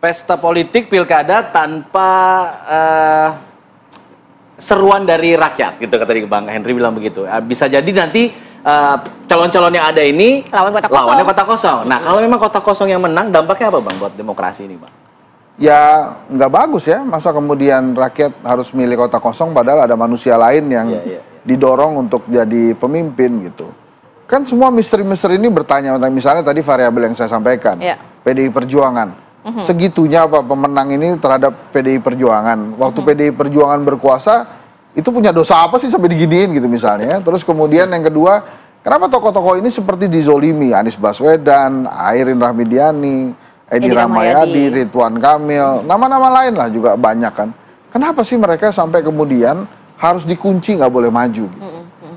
pesta politik pilkada tanpa seruan dari rakyat, gitu kata Bang Henry bilang begitu. Bisa jadi nanti calon-calon yang ada ini lawannya kota kosong. Nah, kalau memang kota kosong yang menang, dampaknya apa Bang buat demokrasi ini, Bang? Ya nggak bagus ya, masa kemudian rakyat harus milih kota kosong padahal ada manusia lain yang didorong untuk jadi pemimpin gitu. Kan semua misteri-misteri ini bertanya, misalnya tadi variabel yang saya sampaikan, PDI Perjuangan. Segitunya apa pemenang ini terhadap PDI Perjuangan. Waktu PDI Perjuangan berkuasa, itu punya dosa apa sih sampai diginiin gitu misalnya. Terus kemudian yang kedua, kenapa tokoh-tokoh ini seperti dizolimi? Anies Baswedan, Airin Rahmidiani, Edi Rahmayadi, Ridwan Kamil, nama-nama lain lah juga banyak kan. Kenapa sih mereka sampai kemudian harus dikunci nggak boleh maju gitu?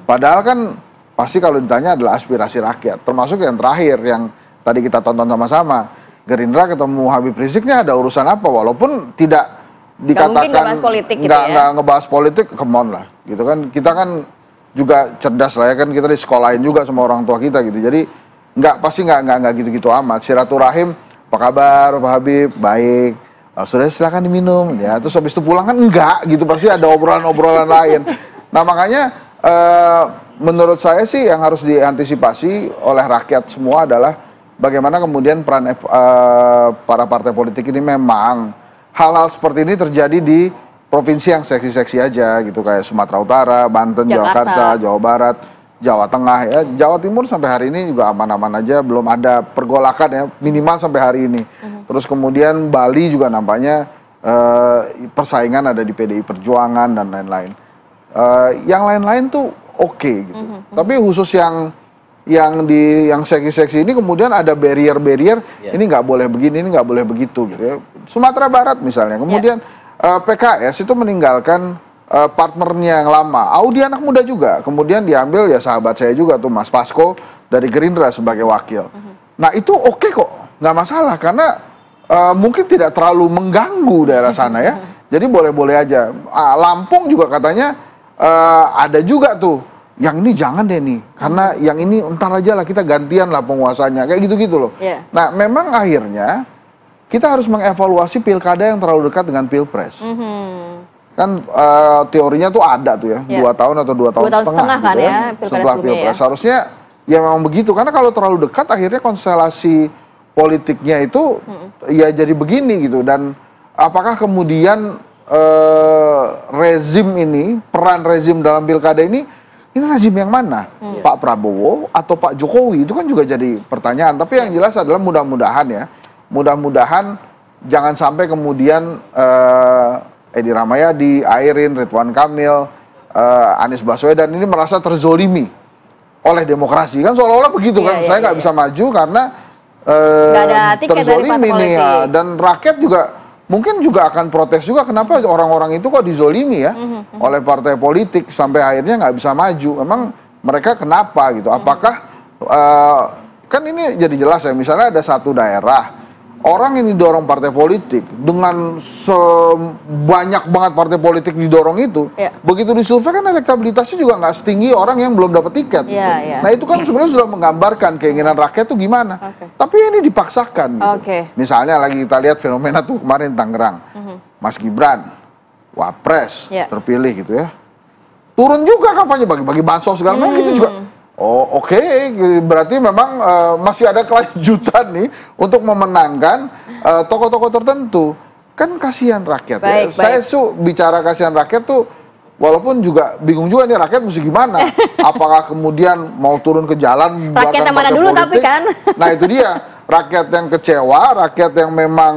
Padahal kan pasti kalau ditanya adalah aspirasi rakyat. Termasuk yang terakhir yang tadi kita tonton sama-sama, Gerindra ketemu Habib Riziknya ada urusan apa? Walaupun tidak dikatakan nggak ngebahas politik, come on lah, gitu kan? Kita kan juga cerdas lah ya kan, kita disekolahin juga sama orang tua kita gitu. Jadi pasti nggak gitu-gitu amat. Silaturahim, apa kabar Pak Habib? Baik. Sudah silakan diminum ya. Terus habis itu pulang kan enggak gitu, pasti ada obrolan-obrolan lain. Nah makanya menurut saya sih yang harus diantisipasi oleh rakyat semua adalah bagaimana kemudian peran para partai politik ini. Memang hal-hal seperti ini terjadi di provinsi yang seksi-seksi aja gitu, kayak Sumatera Utara, Banten, Jakarta, Jawa Barat, Jawa Tengah ya. Jawa Timur sampai hari ini juga aman-aman aja, belum ada pergolakan ya, minimal sampai hari ini. Terus kemudian Bali juga nampaknya persaingan ada di PDI Perjuangan dan lain-lain. Yang lain-lain tuh oke gitu. Tapi khusus yang seksi-seksi ini kemudian ada barrier-barrier, ini nggak boleh begini, ini nggak boleh begitu gitu ya. Sumatera Barat misalnya, kemudian PKS itu meninggalkan partnernya yang lama, Audi anak muda juga, kemudian diambil ya sahabat saya juga tuh Mas Fasko dari Gerindra sebagai wakil. Nah itu oke kok, nggak masalah karena mungkin tidak terlalu mengganggu daerah sana ya, jadi boleh-boleh aja. Lampung juga katanya ada juga tuh, yang ini jangan deh nih, karena yang ini entar aja lah kita gantian lah penguasanya, kayak gitu-gitu loh. Nah memang akhirnya kita harus mengevaluasi pilkada yang terlalu dekat dengan pilpres. Kan teorinya tuh ada tuh ya, 2 tahun atau 2 tahun setengah gitu kan, ya, setelah pilpres. Harusnya ya memang begitu, karena kalau terlalu dekat akhirnya konstelasi politiknya itu ya jadi begini gitu. Dan apakah kemudian rezim ini, peran rezim dalam pilkada ini rezim yang mana? Pak Prabowo atau Pak Jokowi? Itu kan juga jadi pertanyaan. Tapi yang jelas adalah mudah-mudahan ya, mudah-mudahan jangan sampai kemudian Edi Rahmayadi, Airin, Ridwan Kamil, Anies Baswedan ini merasa terzolimi oleh demokrasi. Kan seolah-olah begitu kan, saya nggak bisa maju karena terzolimi nih ya. Dan rakyat juga mungkin juga akan protes juga, kenapa orang-orang itu kok dizolimi ya oleh partai politik sampai akhirnya nggak bisa maju. Emang mereka kenapa gitu? Apakah kan ini jadi jelas ya, misalnya ada satu daerah orang yang didorong partai politik dengan sebanyak banget partai politik didorong itu, begitu disurvei kan elektabilitasnya juga nggak setinggi orang yang belum dapat tiket. Nah itu kan sebenarnya sudah menggambarkan keinginan rakyat tuh gimana. Tapi ini dipaksakan. Gitu. Misalnya lagi kita lihat fenomena tuh kemarin Tangerang, Mas Gibran, Wapres terpilih gitu ya, turun juga kampanye bagi-bagi bansos segala macam gitu juga. Oh oke, berarti memang masih ada kelanjutan nih untuk memenangkan tokoh-tokoh tertentu. Kan kasihan rakyat ya. Saya bicara kasihan rakyat tuh, walaupun juga bingung juga nih rakyat mesti gimana. Apakah kemudian mau turun ke jalan rakyat yang mana dulu politik? Tapi kan. Nah itu dia, rakyat yang kecewa, rakyat yang memang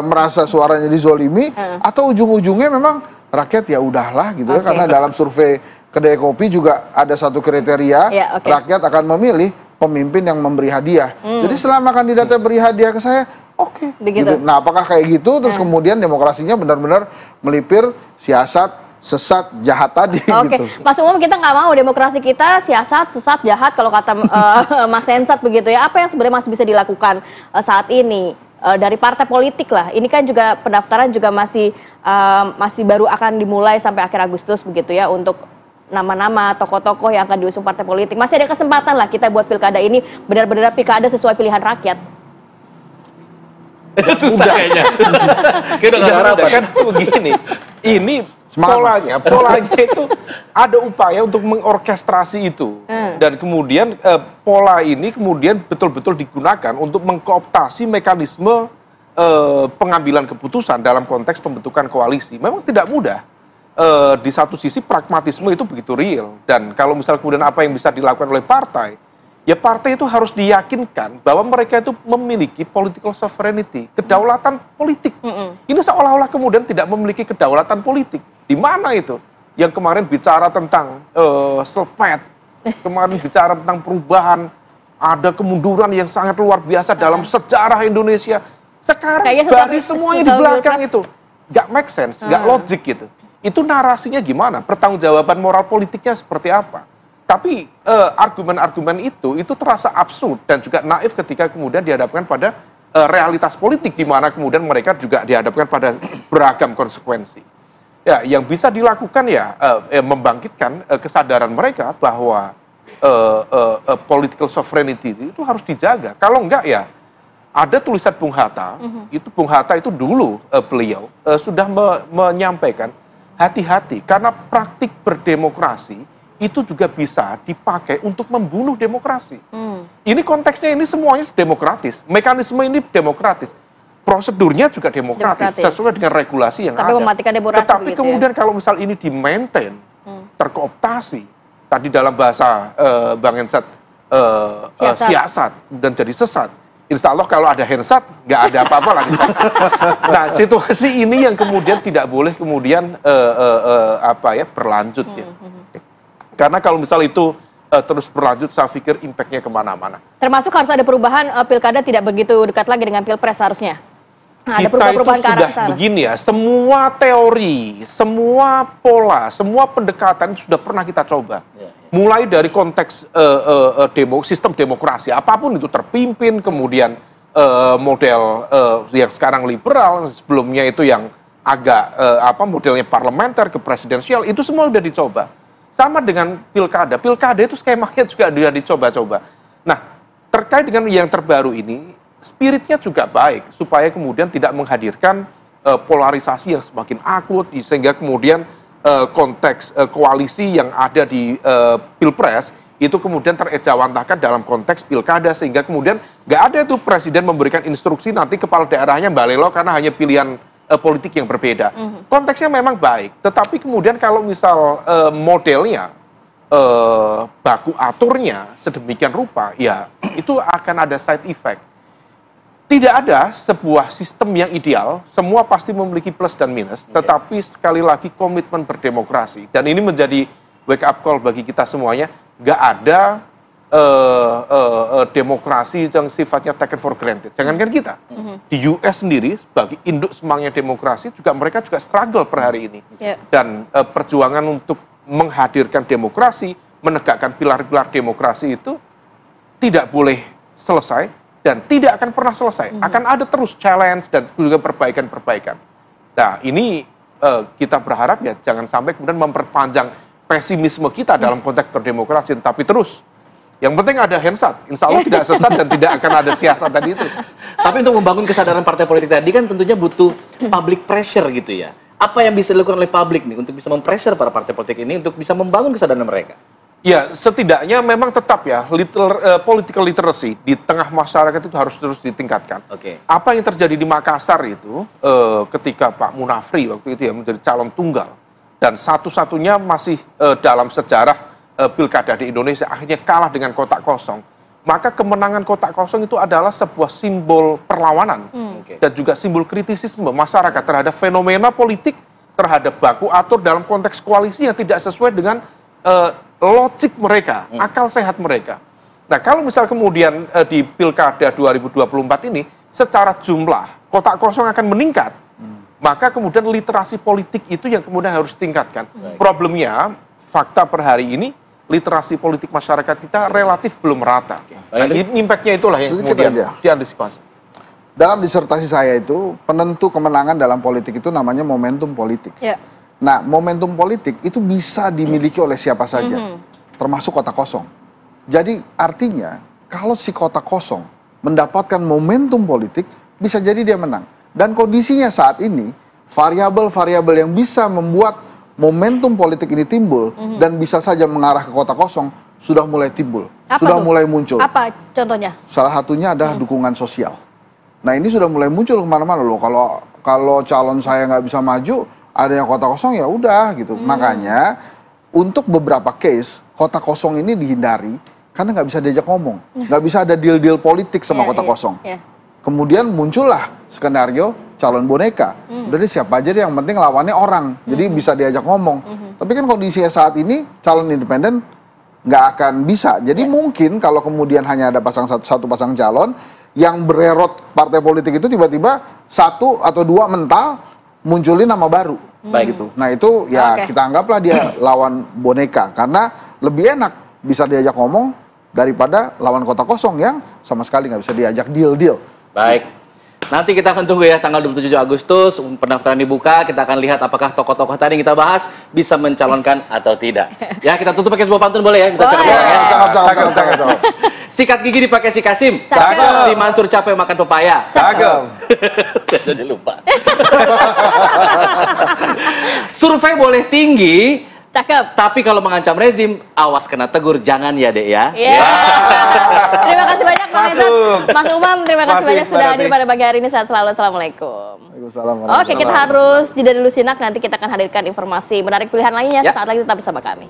merasa suaranya dizolimi, atau ujung-ujungnya memang rakyat ya udahlah gitu ya, karena dalam survei Kedai Kopi juga ada satu kriteria, rakyat akan memilih pemimpin yang memberi hadiah. Jadi selama kandidatnya beri hadiah ke saya, oke. Gitu. Nah apakah kayak gitu, terus kemudian demokrasinya benar-benar melipir siasat, sesat, jahat tadi gitu. Mas Umam, kita nggak mau demokrasi kita siasat, sesat, jahat kalau kata Mas Hensat begitu ya. Apa yang sebenarnya masih bisa dilakukan saat ini? Dari partai politik lah, ini kan juga pendaftaran juga masih baru akan dimulai sampai akhir Agustus begitu ya, untuk nama-nama tokoh-tokoh yang akan diusung partai politik. Masih ada kesempatan lah kita buat pilkada ini benar-benar pilkada sesuai pilihan rakyat. Susah kayaknya. Kita nggak harapan kan begini. Ini polanya itu ada upaya untuk mengorkestrasi itu. Dan kemudian pola ini kemudian betul-betul digunakan untuk mengkooptasi mekanisme pengambilan keputusan dalam konteks pembentukan koalisi. Memang tidak mudah. Di satu sisi pragmatisme itu begitu real. Dan kalau misal kemudian apa yang bisa dilakukan oleh partai, ya partai itu harus diyakinkan bahwa mereka itu memiliki political sovereignty, kedaulatan politik. Ini seolah-olah kemudian tidak memiliki kedaulatan politik. Di mana itu? Yang kemarin bicara tentang selpet, kemarin bicara tentang perubahan, ada kemunduran yang sangat luar biasa dalam sejarah Indonesia. Sekarang baris semuanya di belakang itu. Nggak make sense, nggak logik gitu. Itu narasinya gimana? Pertanggungjawaban moral politiknya seperti apa? Tapi argumen-argumen itu terasa absurd dan juga naif ketika kemudian dihadapkan pada realitas politik di mana kemudian mereka juga dihadapkan pada beragam konsekuensi. Ya, yang bisa dilakukan ya membangkitkan kesadaran mereka bahwa political sovereignty itu harus dijaga. Kalau enggak ya ada tulisan Bung Hatta, itu Bung Hatta itu dulu beliau sudah menyampaikan hati-hati karena praktik berdemokrasi itu juga bisa dipakai untuk membunuh demokrasi. Ini konteksnya ini semuanya demokratis, mekanisme ini demokratis, prosedurnya juga demokratis. Sesuai dengan regulasi yang ada. Tetapi kemudian kalau misal ini di-maintain, terkooptasi, tadi dalam bahasa Bang Hensat, siasat, dan jadi sesat. Insya Allah kalau ada hensat, nggak ada apa-apa lagi. Nah, situasi ini yang kemudian tidak boleh kemudian berlanjut ya. Karena kalau misal itu terus berlanjut, saya pikir impact-nya kemana-mana. Termasuk harus ada perubahan pilkada tidak begitu dekat lagi dengan pilpres harusnya. Nah, ada perubahan-perubahan ke arah sana. Begini ya, semua teori, semua pola, semua pendekatan sudah pernah kita coba. Mulai dari konteks sistem demokrasi, apapun itu terpimpin, kemudian model yang sekarang liberal, sebelumnya itu yang agak modelnya parlementer ke presidensial, itu semua sudah dicoba. Sama dengan pilkada itu skemanya juga sudah dicoba-coba. Nah, terkait dengan yang terbaru ini, spiritnya juga baik, supaya kemudian tidak menghadirkan polarisasi yang semakin akut, sehingga kemudian konteks koalisi yang ada di pilpres itu kemudian terejawantahkan dalam konteks pilkada, sehingga kemudian nggak ada itu presiden memberikan instruksi nanti kepala daerahnya balelo karena hanya pilihan politik yang berbeda. Konteksnya memang baik, tetapi kemudian kalau misal modelnya baku aturnya sedemikian rupa, ya itu akan ada side effect. Tidak ada sebuah sistem yang ideal, semua pasti memiliki plus dan minus, tetapi sekali lagi komitmen berdemokrasi. Dan ini menjadi wake up call bagi kita semuanya, nggak ada demokrasi yang sifatnya taken for granted. Jangankan kita, di US sendiri sebagai induk semangnya demokrasi, juga mereka juga struggle per hari ini. Dan perjuangan untuk menghadirkan demokrasi, menegakkan pilar-pilar demokrasi itu tidak boleh selesai, dan tidak akan pernah selesai, akan ada terus challenge dan juga perbaikan-perbaikan. Nah, ini kita berharap ya jangan sampai kemudian memperpanjang pesimisme kita dalam konteks berdemokrasi, tetapi terus. Yang penting ada hensat, insya Allah tidak sesat dan tidak akan ada siasat tadi itu. Tapi untuk membangun kesadaran partai politik tadi kan tentunya butuh public pressure gitu ya. Apa yang bisa dilakukan oleh publik nih untuk bisa mempressure para partai politik ini untuk bisa membangun kesadaran mereka? Ya, setidaknya memang tetap ya, political literacy di tengah masyarakat itu harus terus ditingkatkan. Apa yang terjadi di Makassar itu, ketika Pak Munafri waktu itu ya menjadi calon tunggal, dan satu-satunya masih dalam sejarah pilkada di Indonesia, akhirnya kalah dengan kotak kosong. Maka kemenangan kotak kosong itu adalah sebuah simbol perlawanan, dan juga simbol kritisisme masyarakat terhadap fenomena politik, terhadap baku atur dalam konteks koalisi yang tidak sesuai dengan logik mereka, akal sehat mereka. Nah, kalau misal kemudian di Pilkada 2024 ini, secara jumlah kotak kosong akan meningkat, maka kemudian literasi politik itu yang kemudian harus ditingkatkan. Problemnya, fakta per hari ini, literasi politik masyarakat kita relatif belum merata. Nah, impact-nya itulah yang kemudian diantisipasi. Dalam disertasi saya itu, penentu kemenangan dalam politik itu namanya momentum politik. Nah, momentum politik itu bisa dimiliki oleh siapa saja, termasuk kotak kosong. Jadi artinya, kalau si kotak kosong mendapatkan momentum politik, bisa jadi dia menang. Dan kondisinya saat ini, variabel-variabel yang bisa membuat momentum politik ini timbul dan bisa saja mengarah ke kota kosong sudah mulai timbul, sudah mulai muncul. Apa contohnya? Salah satunya adalah dukungan sosial. Nah ini sudah mulai muncul kemana-mana loh. Kalau calon saya nggak bisa maju, ada yang kota kosong ya udah gitu. Makanya untuk beberapa case kota kosong ini dihindari karena nggak bisa diajak ngomong, nggak bisa ada deal-deal politik sama kota kosong. Kemudian muncullah skenario calon boneka. Udah deh siapa aja deh, yang penting lawannya orang. Jadi bisa diajak ngomong. Tapi kan kondisinya saat ini calon independen nggak akan bisa. Jadi mungkin kalau kemudian hanya ada satu pasang calon yang bererot partai politik itu tiba-tiba satu atau dua mental munculin nama baru. Baik itu. Nah itu ya kita anggaplah dia lawan boneka karena lebih enak bisa diajak ngomong daripada lawan kota kosong yang sama sekali nggak bisa diajak deal-deal. Baik. Nanti kita akan tunggu ya tanggal 27 Agustus pendaftaran dibuka, kita akan lihat apakah tokoh-tokoh tadi yang kita bahas bisa mencalonkan atau tidak. Ya, kita tutup pakai sebuah pantun boleh ya? Kita cakep. Sikat gigi dipakai si Kasim. Cakep. Si Mansur capek makan pepaya. Cakep. Jadi lupa. Survei boleh tinggi. Cakep. Tapi kalau mengancam rezim, awas kena tegur, jangan ya Dek ya. Terima kasih banyak Bang Hensat. Mas Umam, terima kasih banyak sudah hadir pada pagi hari ini. Sehat selalu. Assalamualaikum. Waalaikumsalam. Oke, kita harus jeda dulu sinak. Nanti kita akan hadirkan informasi menarik pilihan lainnya. Sesaat lagi tetap bersama kami.